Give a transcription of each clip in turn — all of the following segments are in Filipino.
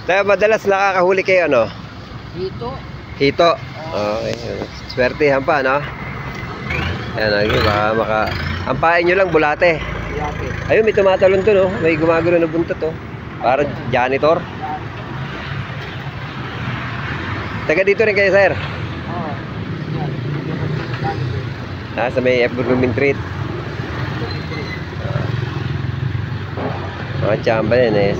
Kaya madalas nakakahuli kayo, ano? Hito. Hito. Okay. Swertihan pa, no? Ayan, okay. Baka ampain nyo lang, bulate. Bulate. Ayun, may tumatalon to, no? May gumagano na buntot, to. Para janitor. Taga dito rin kayo, sir? Oo. Sa may F. Blooming Street. Mga chamba yan, eh.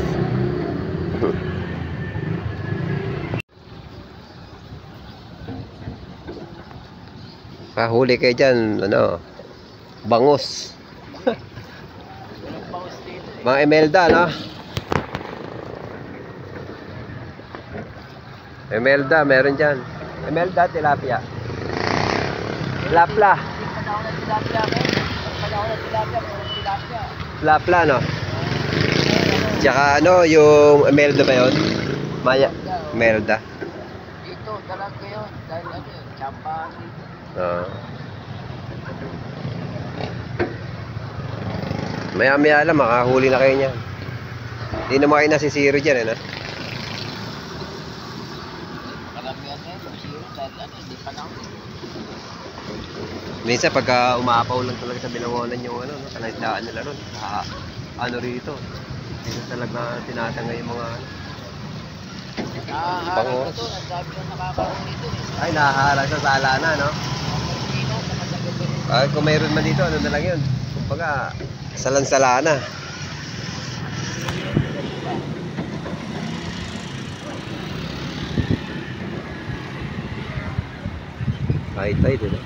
Kahuli kayo dyan, ano, bangus. Mga emelda, no? Emelda, meron dyan. Emelda, tilapia. Lapla. Lapla, no? Tsaka ano, yung emelda ba yun? Maya, emelda. Dito, talaga yun. Dahil ano, chamba. Maya-maya lang, makahuli na kayo niyan. Hindi na kayo nasisiro dyan, no? Karamihan na yun, siro dahil ano, hindi pa na. Minsan pagka umaapaw lang talaga sa Binangonan yung ano, no, talagang nila ron. Ano rito. Dito talaga tinatangay yung mga ano. Nahaharap na to, ang dami yung nakakahuli dito. Ay, nahaharap sa sala na, no? Kung mayroon man dito, ano na lang yun? Kumbaga, salan-sala na. High tide, eh.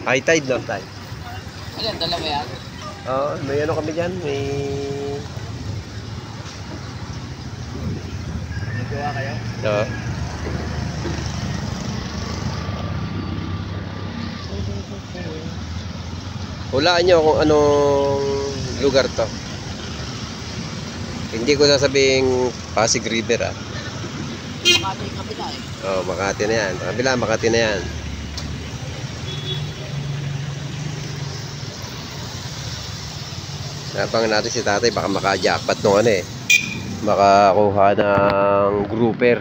High tide, low tide. Ayan, dalawa yan. Oo, may ano kami dyan, may... Nagawa kayo? Oo. Hulaan nyo kung anong lugar to. Hindi ko sasabing Pasig River, ah. Makati yung kabila eh. Oo, Makati na yan. Kabila, Makati na yan. Napangan natin si tatay, baka maka-jackpot nung ano, eh. Makakuha ng grouper.